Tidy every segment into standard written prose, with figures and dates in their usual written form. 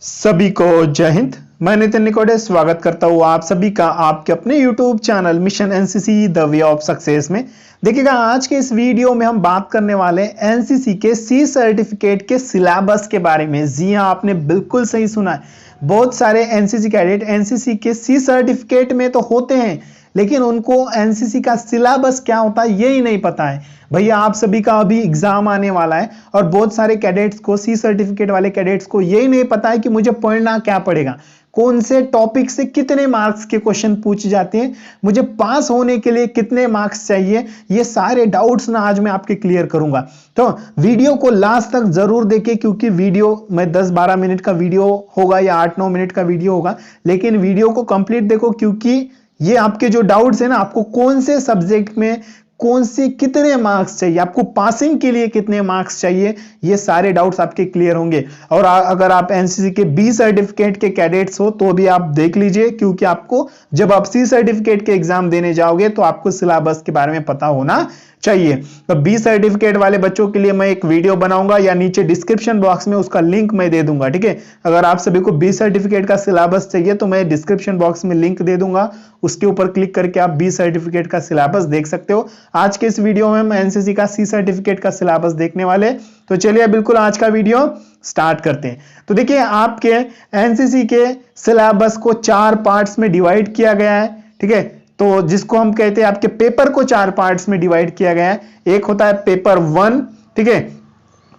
सभी को जय हिंद। मैं नितिन निकोडे स्वागत करता हूँ आप सभी का आपके अपने YouTube channel mission NCC the way of success में। देखिएगा, आज के इस वीडियो में हम बात करने वाले एनसीसी के सी सर्टिफिकेट के सिलेबस के बारे में। जी हाँ, आपने बिल्कुल सही सुना है। बहुत सारे एनसीसी कैडेट एनसीसी के सी सर्टिफिकेट में तो होते हैं, लेकिन उनको एनसीसी का सिलेबस क्या होता है यही नहीं पता है। भैया, आप सभी का अभी एग्जाम आने वाला है और बहुत सारे कैडेट्स को, सी सर्टिफिकेट वाले कैडेट्स को यही नहीं पता है कि मुझे पढ़ना क्या पड़ेगा, कौन से टॉपिक से कितने मार्क्स के क्वेश्चन पूछे जाते हैं, मुझे पास होने के लिए कितने मार्क्स चाहिए। ये सारे डाउट्स ना आज मैं आपके क्लियर करूंगा। तो वीडियो को लास्ट तक जरूर देखें, क्योंकि वीडियो में 10-12 मिनट का वीडियो होगा या 8-9 मिनट का वीडियो होगा, लेकिन वीडियो को कंप्लीट देखो, क्योंकि ये आपके जो डाउट्स है ना, आपको कौन से सब्जेक्ट में कौन से कितने मार्क्स चाहिए, आपको पासिंग के लिए कितने मार्क्स चाहिए, ये सारे डाउट्स आपके क्लियर होंगे। और अगर आप एनसीसी के बी सर्टिफिकेट के कैडेट्स हो तो भी आप देख लीजिए, क्योंकि आपको जब आप सी सर्टिफिकेट के एग्जाम देने जाओगे तो आपको सिलेबस के बारे में पता होना चाहिए। तो बी सर्टिफिकेट वाले बच्चों के लिए मैं एक वीडियो बनाऊंगा या नीचे डिस्क्रिप्शन बॉक्स में उसका लिंक मैं दे दूंगा, ठीक है। अगर आप सभी को बी सर्टिफिकेट का सिलेबस चाहिए तो मैं डिस्क्रिप्शन बॉक्स में लिंक दे दूंगा, उसके ऊपर क्लिक करके आप बी सर्टिफिकेट का सिलेबस देख सकते हो। आज के इस वीडियो में हम एनसीसी का सी सर्टिफिकेट का सिलेबस देखने वाले, तो चलिए बिल्कुल आज का वीडियो स्टार्ट करते हैं। तो देखिए, आपके एनसीसी के सिलेबस को 4 पार्ट्स में डिवाइड किया गया है, ठीक है। तो जिसको हम कहते हैं, आपके पेपर को 4 पार्ट्स में डिवाइड किया गया है। एक होता है पेपर 1, ठीक है,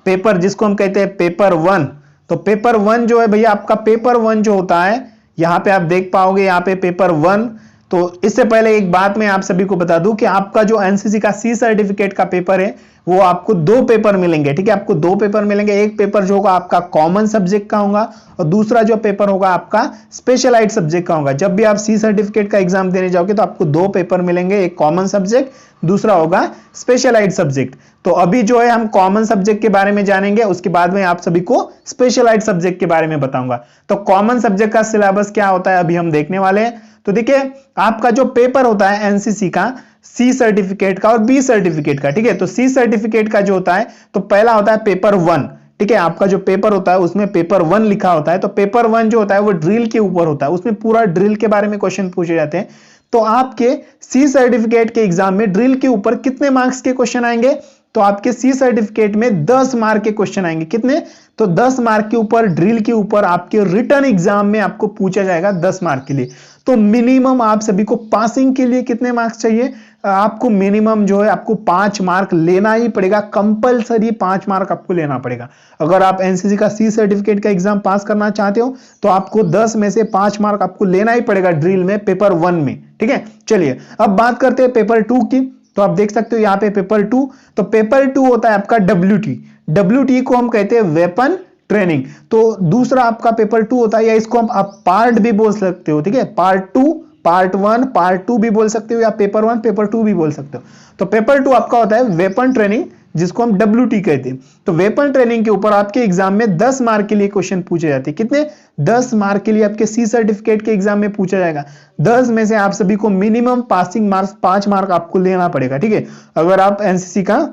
पेपर जिसको हम कहते हैं पेपर 1। तो पेपर 1 जो है भैया, आपका पेपर 1 जो होता है, यहां पे आप देख पाओगे, यहां पे पेपर 1। तो इससे पहले एक बात मैं आप सभी को बता दूं कि आपका जो एनसीसी का सी सर्टिफिकेट का पेपर है, वो आपको 2 पेपर मिलेंगे, ठीक है। आपको 2 पेपर मिलेंगे। एक पेपर जो होगा आपका कॉमन सब्जेक्ट का होगा और दूसरा जो पेपर होगा आपका स्पेशलाइज्ड सब्जेक्ट का होगा। जब भी आप सी सर्टिफिकेट का एग्जाम देने जाओगे तो आपको 2 पेपर मिलेंगे, एक कॉमन सब्जेक्ट, दूसरा होगा स्पेशलाइज्ड सब्जेक्ट। तो अभी जो है हम कॉमन सब्जेक्ट के बारे में जानेंगे, उसके बाद में आप सभी को स्पेशलाइज्ड सब्जेक्ट के बारे में बताऊंगा। तो कॉमन सब्जेक्ट का सिलेबस क्या होता है अभी हम देखने वाले हैं। तो देखिए, आपका जो पेपर होता है एनसीसी का, सी सर्टिफिकेट का और बी सर्टिफिकेट का, ठीक है। तो सी सर्टिफिकेट का जो होता है, तो पहला होता है पेपर 1, ठीक है। आपका जो पेपर होता है उसमें पेपर 1 लिखा होता है। तो पेपर 1 जो होता है वो ड्रिल के ऊपर होता है, उसमें पूरा ड्रिल के बारे में क्वेश्चन पूछे जाते हैं। तो आपके सी सर्टिफिकेट के एग्जाम में ड्रिल के ऊपर कितने मार्क्स के क्वेश्चन आएंगे? तो आपके सी सर्टिफिकेट में 10 मार्क के क्वेश्चन आएंगे। कितने? तो 10 मार्क के ऊपर, ड्रिल के ऊपर आपके रिटन एग्जाम में आपको पूछा जाएगा 10 मार्क के लिए। तो मिनिमम आप सभी को पासिंग के लिए कितने मार्क्स चाहिए? आपको मिनिमम जो है आपको 5 मार्क लेना ही पड़ेगा, कंपलसरी 5 मार्क आपको लेना पड़ेगा। अगर आप एनसीसी का सी सर्टिफिकेट का एग्जाम पास करना चाहते हो तो आपको 10 में से 5 मार्क आपको लेना ही पड़ेगा ड्रिल में, पेपर 1 में, ठीक है। चलिए अब बात करते हैं पेपर 2 की। तो आप देख सकते हो यहाँ पे पेपर 2। तो पेपर 2 होता है आपका WT। WT को हम कहते हैं वेपन ट्रेनिंग। तो दूसरा आपका पेपर 2 होता है, या इसको आप पार्ट भी बोल सकते हो, ठीक है। पार्ट 2, पार्ट 1, पार्ट 2 भी बोल सकते हो, या पेपर 1, पेपर 2 भी बोल सकते हो। तो पेपर 2 आपका होता है वेपन ट्रेनिंग, जिसको हम WT कहते हैं। तो वेपन ट्रेनिंग के ऊपर आपके एग्जाम में 10 मार्क के लिए क्वेश्चन पूछे जाते हैं। कितने? 10 मार्क के लिए आपके सी सर्टिफिकेट के एग्जाम में पूछा जाएगा। 10 में से आप सभी को मिनिमम पासिंग मार्क्स 5 मार्क आपको लेना पड़ेगा, ठीक है। अगर आप एनसीसी का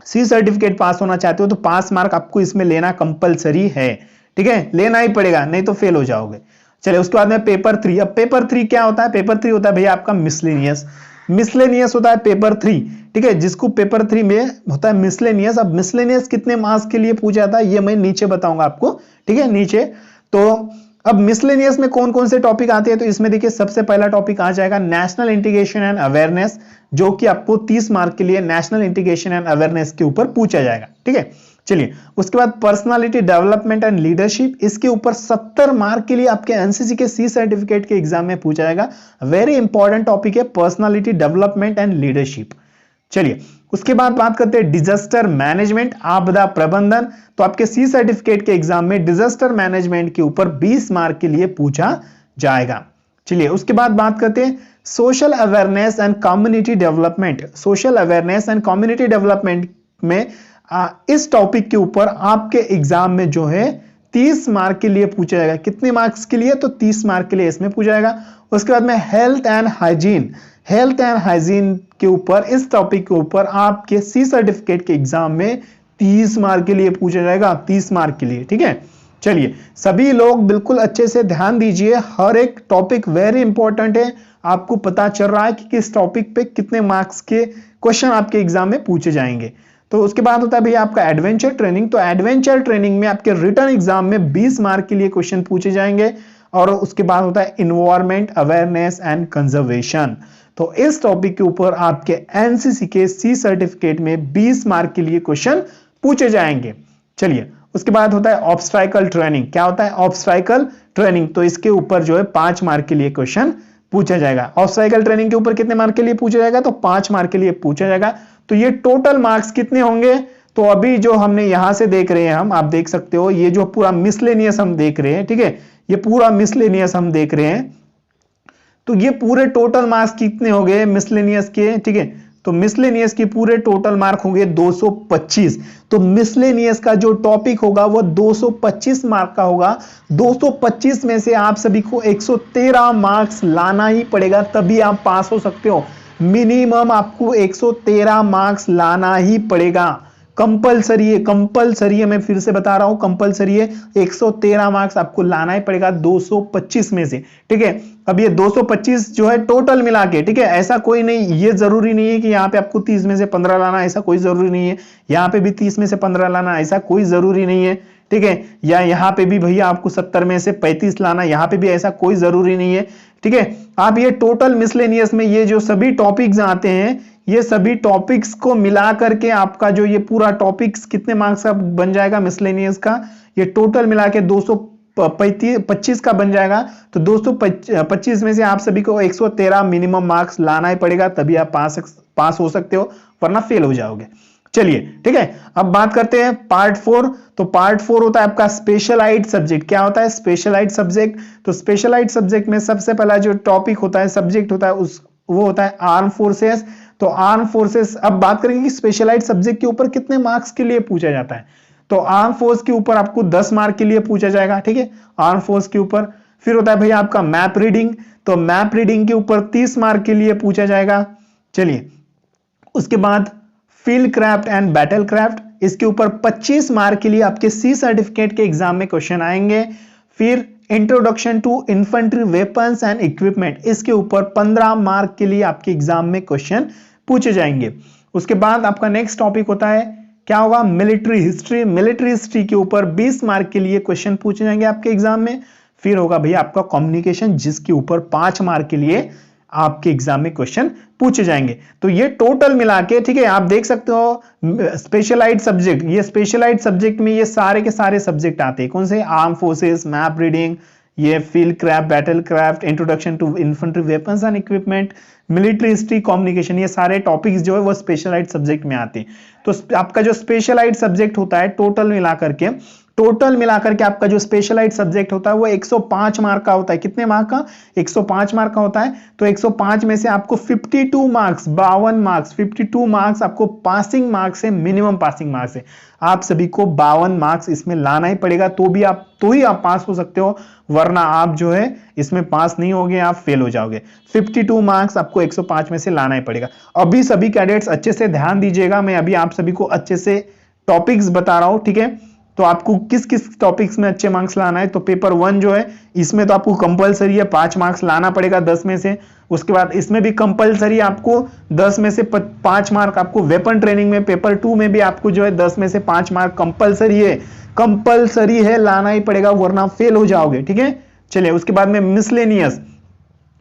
सी सर्टिफिकेट पास होना चाहते हो तो 5 मार्क आपको इसमें लेना कंपलसरी है, ठीक है, लेना ही पड़ेगा, नहीं तो फेल हो जाओगे। चलिए उसके बाद में पेपर 3। अब पेपर 3 क्या होता है? पेपर 3 होता है भैया आपका मिसलेनियस। मिसलेनियस होता है पेपर 3, ठीक है, जिसको पेपर 3 में होता है मिसलेनियस। अब मिसलेनियस कितने मार्क्स के लिए पूछा जाता है ये मैं नीचे बताऊंगा आपको, ठीक है, नीचे। तो अब मिसलेनियस में कौन कौन से टॉपिक आते हैं? तो इसमें देखिए, सबसे पहला टॉपिक आ जाएगा नेशनल इंटीग्रेशन एंड अवेयरनेस, जो कि आपको 30 मार्क के लिए नेशनल इंटीग्रेशन एंड अवेयरनेस के ऊपर पूछा जाएगा, ठीक है। चलिए उसके बाद पर्सनालिटी डेवलपमेंट एंड लीडरशिप, इसके ऊपर 70 मार्क के लिए आपके एनसीसी के सी सर्टिफिकेट के एग्जाम में पूछा जाएगा। वेरी इंपॉर्टेंट टॉपिक है पर्सनालिटी डेवलपमेंट एंड लीडरशिप। चलिए उसके बाद बात करते हैं डिजास्टर मैनेजमेंट, आपदा प्रबंधन। तो आपके सी सर्टिफिकेट के एग्जाम में डिजास्टर मैनेजमेंट के ऊपर 20 मार्क के लिए पूछा जाएगा। चलिए उसके बाद बात करते हैं social awareness and community development. Social awareness and community development में इस टॉपिक के ऊपर आपके एग्जाम में जो है 30 मार्क के लिए पूछा जाएगा। कितने मार्क्स के लिए? तो 30 मार्क के लिए इसमें पूछा जाएगा। उसके बाद में health and hygiene, health and hygiene के ऊपर, इस टॉपिक के ऊपर आपके सी सर्टिफिकेट के एग्जाम में 30 मार्क के लिए पूछा जाएगा, 30 मार्क के लिए, ठीक है। चलिए सभी लोग बिल्कुल अच्छे से ध्यान दीजिए, हर एक टॉपिक वेरी इंपॉर्टेंट है। आपको पता चल रहा है कि किस टॉपिक पे कितने मार्क्स के क्वेश्चन आपके एग्जाम में पूछे जाएंगे। तो उसके बाद होता है भैया आपका एडवेंचर ट्रेनिंग। तो एडवेंचर ट्रेनिंग में आपके रिटन एग्जाम में 20 मार्क के लिए क्वेश्चन पूछे जाएंगे। और उसके बाद होता है इन्वायरमेंट अवेयरनेस एंड कंजर्वेशन। तो इस टॉपिक के ऊपर आपके एनसीसी के सी सर्टिफिकेट में 20 मार्क के लिए क्वेश्चन पूछे जाएंगे। चलिए उसके बाद होता है ऑब्स्टाइकल ट्रेनिंग। क्या होता है ऑब्स्टाइकल ट्रेनिंग? तो इसके ऊपर जो है 5 मार्क के लिए क्वेश्चन पूछा जाएगा। ऑब्स्टाइकल ट्रेनिंग के ऊपर कितने मार्क के लिए पूछा जाएगा? तो 5 मार्क के लिए पूछा जाएगा। तो ये टोटल मार्क्स कितने होंगे? तो अभी जो हमने यहां से देख रहे हैं, हम आप देख सकते हो ये जो पूरा मिसलेनियस हम देख रहे हैं, ठीक है, ये पूरा मिसलेनियस हम देख रहे हैं। तो ये पूरे टोटल मार्क्स कितने हो गए मिसलेनियस के? ठीक है, तो मिसलेनियस के पूरे टोटल मार्क होंगे 225। तो मिसलेनियस का जो टॉपिक होगा वो 225 मार्क का होगा। 225 में से आप सभी को 113 मार्क्स लाना ही पड़ेगा, तभी आप पास हो सकते हो। मिनिमम आपको 113 मार्क्स लाना ही पड़ेगा, कंपलसरी है, कंपलसरी है। मैं फिर से बता रहा हूं, कंपलसरी है। 113 मार्क्स आपको लाना ही पड़ेगा 225 में से, ठीक है। अब ये 225 जो है टोटल मिला के, ठीक है, ऐसा कोई नहीं, ये जरूरी नहीं है कि यहाँ पे आपको 30 में से 15 लाना, ऐसा कोई जरूरी नहीं है। यहाँ पे भी 30 में से 15 लाना, ऐसा कोई जरूरी नहीं है, ठीक है। या यहाँ पे भी भैया आपको 70 में से 35 लाना, यहाँ पे भी ऐसा कोई जरूरी नहीं है, ठीक है। आप ये टोटल मिसलेनियस में ये जो सभी टॉपिक्स आते हैं, ये सभी टॉपिक्स को मिला करके आपका जो ये पूरा टॉपिक्स कितने मार्क्स का बन जाएगा मिसलेनियस का, ये टोटल मिला के 225 का बन जाएगा। तो 225 में से आप सभी को 113 मिनिमम मार्क्स लाना ही पड़ेगा, तभी आप पास हो सकते हो, वरना फेल हो जाओगे। चलिए ठीक है, अब बात करते हैं पार्ट 4। तो पार्ट 4 होता है आपका स्पेशलाइज्ड सब्जेक्ट। क्या होता है स्पेशलाइज्ड सब्जेक्ट? तो स्पेशलाइज्ड सब्जेक्ट में सबसे पहला जो टॉपिक होता है, सब्जेक्ट होता है, वो होता है आर्म फोर्सेस। तो आर्म फोर्सेस, अब बात करेंगे कि स्पेशलाइज्ड सब्जेक्ट के ऊपर कितने मार्क्स के लिए पूछा जाता है। तो आर्म फोर्स के ऊपर आपको 10 मार्क के लिए पूछा जाएगा, ठीक है, आर्म फोर्स के ऊपर। फिर होता है भैया आपका मैप रीडिंग। तो मैप रीडिंग के ऊपर 30 मार्क के लिए पूछा जाएगा। चलिए उसके बाद field craft and battle craft, इसके ऊपर 25 मार्क के लिए आपके सी सर्टिफिकेट के एग्जाम में क्वेश्चन आएंगे। फिर introduction to infantry weapons and equipment, इसके ऊपर 15 मार्क के लिए आपके एग्जाम में क्वेश्चन पूछे जाएंगे। उसके बाद आपका नेक्स्ट टॉपिक होता है, क्या होगा, मिलिट्री हिस्ट्री। मिलिट्री हिस्ट्री के ऊपर 20 मार्क के लिए क्वेश्चन पूछे जाएंगे आपके एग्जाम में। फिर होगा भैया आपका कम्युनिकेशन, जिसके ऊपर 5 मार्क के लिए आपके एग्जाम में क्वेश्चन पूछे जाएंगे। तो ये टोटल मिला के, ठीक है, आप देख सकते हो स्पेशलाइज्ड सब्जेक्ट, ये स्पेशलाइज्ड सब्जेक्ट में ये सारे के सारे सब्जेक्ट आते हैं। कौन से? आर्म फोर्सेस, मैप रीडिंग, ये field craft, battle craft, introduction to infantry weapons and equipment, military history, communication, ये सारे टॉपिक्स जो है वो स्पेशलाइज्ड सब्जेक्ट में आते हैं। तो आपका जो स्पेशलाइज्ड सब्जेक्ट होता है, टोटल मिलाकर के आपका जो स्पेशलाइज्ड सब्जेक्ट होता है वो 105 मार्क का होता है। कितने मार्क का? 105 मार्क का होता है। तो 105 में से आपको 52 मार्क्स, 52 मार्क्स आपको पासिंग मार्क्स है, मिनिमम पासिंग मार्क्स है। आप सभी को 52 मार्क्स इसमें लाना ही पड़ेगा, तो ही आप पास हो सकते हो, वरना आप जो है इसमें पास नहीं होगे, आप फेल हो जाओगे। 52 मार्क्स आपको 105 में से लाना ही पड़ेगा। अभी सभी कैडेट्स अच्छे से ध्यान दीजिएगा, मैं अभी आप सभी को अच्छे से टॉपिक्स बता रहा हूं, ठीक है। तो आपको किस किस टॉपिक्स में अच्छे मार्क्स लाना है। तो पेपर 1 जो है, इसमें तो आपको कंपलसरी है 5 मार्क्स लाना पड़ेगा 10 में से। उसके बाद इसमें भी कंपलसरी आपको 10 में से 5 मार्क आपको वेपन ट्रेनिंग में, पेपर 2 में भी आपको जो है 10 में से 5 मार्क कंपलसरी है, लाना ही पड़ेगा, वरना फेल हो जाओगे, ठीक है। चलिए उसके बाद में मिसलेनियस।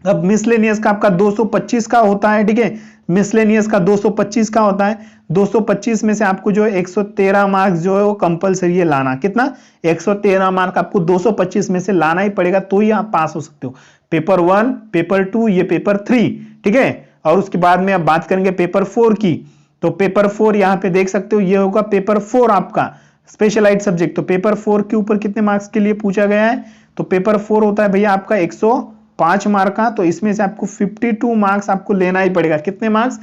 अब मिसलेनियस का आपका 225 का होता है, ठीक है, मिसलेनियस का 225 का होता है। 225 में से आपको जो है 113 मार्क्स जो है वो कंपलसरी है लाना। कितना? 113 मार्क आपको 225 में से लाना ही पड़ेगा, तो ही आप पास हो सकते हो। पेपर 1, पेपर 2, ये पेपर 3, ठीक है। और उसके बाद में अब बात करेंगे पेपर 4 की। तो पेपर 4 यहाँ पे देख सकते हो, ये होगा पेपर 4 आपका स्पेशलाइज्ड सब्जेक्ट। तो पेपर 4 के ऊपर कितने मार्क्स के लिए पूछा गया है? तो पेपर 4 होता है भैया आपका 105 मार्क का। तो इसमें से आपको 52 मार्क्स आपको लेना ही पड़ेगा। कितने मार्क्स?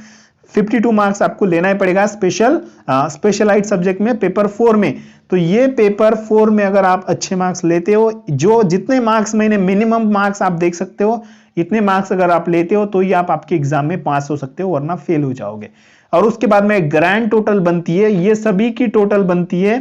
52 मार्क्स आपको लेना ही पड़ेगा स्पेशलाइज्ड सब्जेक्ट में, पेपर 4 में। तो ये पेपर 4 में अगर आप अच्छे मार्क्स लेते हो, जो जितने मार्क्स मैंने मिनिमम मार्क्स आप देख सकते हो, इतने मार्क्स अगर आप लेते हो तो ही आप आपके एग्जाम में पास हो सकते हो, वरना फेल हो जाओगे। और उसके बाद में ग्रैंड टोटल बनती है, ये सभी की टोटल बनती है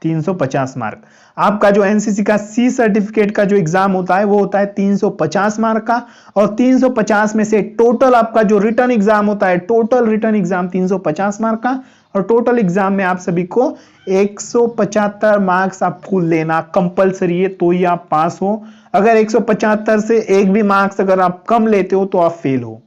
350 मार्क। आपका जो एनसीसी का सी सर्टिफिकेट का जो एग्जाम होता है वो होता है 350 मार्क का, और 350 में से टोटल आपका जो रिटर्न एग्जाम होता है, टोटल रिटर्न एग्जाम 350 मार्क का, और टोटल एग्जाम में आप सभी को 175 मार्क्स आपको लेना कंपलसरी है, तो ही आप पास हो। अगर 175 से एक भी मार्क्स अगर आप कम लेते हो तो आप फेल हो।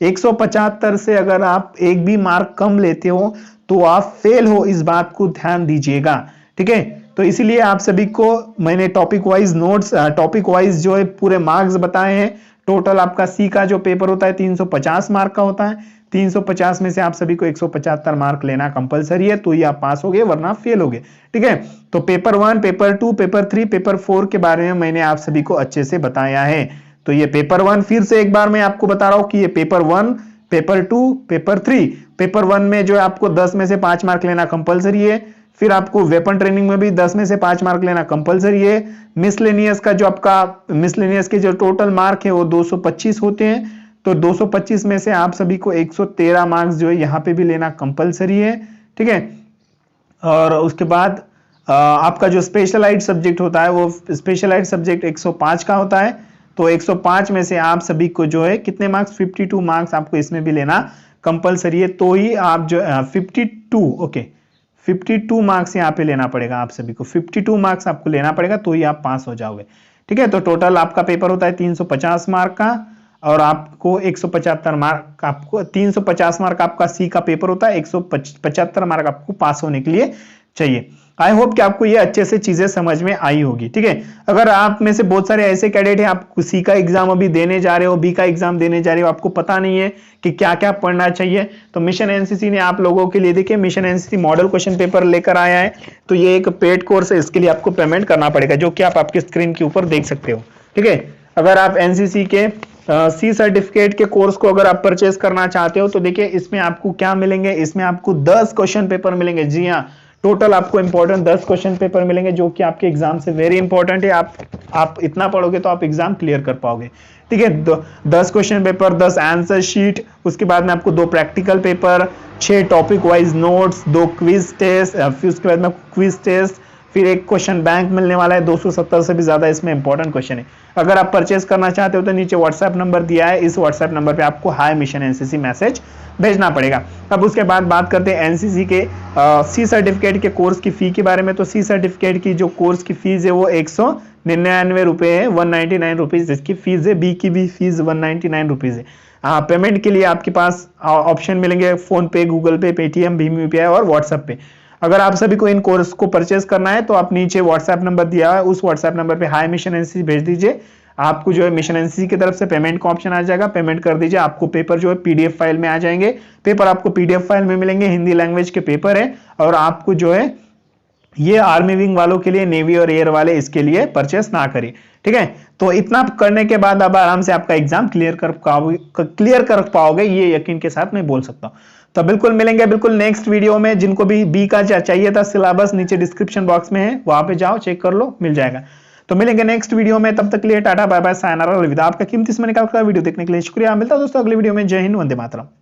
175 से अगर आप एक भी मार्क कम लेते हो तो आप फेल हो, इस बात को ध्यान दीजिएगा, ठीक है। तो इसीलिए आप सभी को मैंने topic wise notes, topic wise जो है पूरे मार्क्स बताए हैं। टोटल आपका सी का जो पेपर होता है 350 मार्क का होता है, 350 में से आप सभी को 175 मार्क लेना कंपलसरी है, तो ही आप पास होगे वरना फेल होगे, ठीक है। तो पेपर 1, पेपर 2, पेपर 3, पेपर 4 के बारे में मैंने आप सभी को अच्छे से बताया है। तो ये पेपर 1 फिर से एक बार मैं आपको बता रहा हूं कि ये पेपर 1, पेपर 2, पेपर 3। पेपर 1 में जो है आपको 10 में से 5 मार्क लेना कंपलसरी है। फिर आपको वेपन ट्रेनिंग में भी 10 में से 5 मार्क लेना कंपलसरी है। मिसलेनियस का जो आपका मिसलेनियस के जो टोटल मार्क है वो 225 होते हैं, तो 225 में से आप सभी को 113 मार्क्स जो है यहाँ पे भी लेना कंपलसरी है, ठीक है। और उसके बाद आपका जो स्पेशलाइज्ड सब्जेक्ट होता है वो स्पेशलाइज्ड सब्जेक्ट 105 का होता है, तो 105 में से आप सभी को जो है कितने मार्क्स, 52 मार्क्स आपको इसमें भी लेना कंपलसरी है, तो ही आप जो 52 मार्क्स यहाँ पे लेना पड़ेगा आप सभी को, 52 मार्क्स आपको लेना पड़ेगा, तो ही आप पास हो जाओगे, ठीक है। तो टोटल आपका पेपर होता है 350 मार्क का, और आपको 175 मार्क, आपको 350 मार्क आपका सी का पेपर होता है, 175 मार्क आपको पास होने के लिए चाहिए। आई होप कि आपको ये अच्छे से चीजें समझ में आई होगी, ठीक है। अगर आप में से बहुत सारे ऐसे कैडेट हैं, आप सी का एग्जाम अभी देने जा रहे हो, बी का एग्जाम देने जा रहे हो, आपको पता नहीं है कि क्या क्या पढ़ना चाहिए, तो मिशन एनसीसी ने आप लोगों के लिए, देखिए mission NCC model question paper लेकर आया है। तो ये एक पेड कोर्स है, इसके लिए आपको पेमेंट करना पड़ेगा, जो कि आप आपके स्क्रीन के ऊपर देख सकते हो, ठीक है। अगर आप एनसीसी के सी सर्टिफिकेट के कोर्स को अगर आप परचेस करना चाहते हो तो देखिए इसमें आपको क्या मिलेंगे, इसमें आपको 10 क्वेश्चन पेपर मिलेंगे। जी हाँ, टोटल आपको इंपॉर्टेंट 10 क्वेश्चन पेपर मिलेंगे, जो कि आपके एग्जाम से वेरी इंपॉर्टेंट है। आप इतना पढ़ोगे तो आप एग्जाम क्लियर कर पाओगे, ठीक है। 10 क्वेश्चन पेपर, 10 आंसर शीट, उसके बाद में आपको 2 practical paper, 6 topic wise notes, 2 quiz test, फिर उसके बाद में क्विज टेस्ट, फिर एक क्वेश्चन बैंक मिलने वाला है, 270 से भी ज्यादा इसमें इंपॉर्टेंट क्वेश्चन है। अगर आप परचेस करना चाहते हो तो नीचे व्हाट्सएप नंबर दिया है, इस व्हाट्सएप नंबर पे आपको हाय मिशन एनसीसी मैसेज भेजना पड़ेगा। अब उसके बाद बात करते हैं एनसीसी के सी सर्टिफिकेट के कोर्स की फी के बारे में। तो सी सर्टिफिकेट की जो कोर्स की फीस है वो 199 रुपए है, 199 रुपीज इसकी फीस है। बी की भी फीस 199 रुपीज है। पेमेंट के लिए आपके पास ऑप्शन मिलेंगे फोन पे, गूगल पे, पेटीएम, भीम यूपीआई और व्हाट्सएप पे। अगर आप सभी को इन कोर्स को परचेस करना है तो आप नीचे व्हाट्सएप नंबर दिया है, उस व्हाट्सएप नंबर पे हाई मिशन एनसीसी भेज दीजिए। आपको जो है मिशन एनसीसी की तरफ से पेमेंट का ऑप्शन आ जाएगा, पेमेंट कर दीजिए, आपको पेपर जो है पीडीएफ फाइल में आ जाएंगे। पेपर आपको पीडीएफ फाइल में मिलेंगे, हिंदी लैंग्वेज के पेपर है। और आपको जो है ये आर्मी विंग वालों के लिए, नेवी और एयर वाले इसके लिए परचेस ना करें, ठीक है। तो इतना करने के बाद आप आराम से आपका एग्जाम क्लियर कर पाओगे, ये यकीन के साथ मैं बोल सकता हूं। तो बिल्कुल मिलेंगे बिल्कुल नेक्स्ट वीडियो में। जिनको भी बी का चाहिए था सिलेबस, नीचे डिस्क्रिप्शन बॉक्स में है, वहां पे जाओ चेक कर लो, मिल जाएगा। तो मिलेंगे नेक्स्ट वीडियो में, तब तक के लिए टाटा बाय बाय सायनारा अलविदा। आपका कीमती समय निकाल कर वीडियो देखने के लिए शुक्रिया। मिलता है दोस्तों अगले वीडियो में। जय हिंद, वंदे मातरम।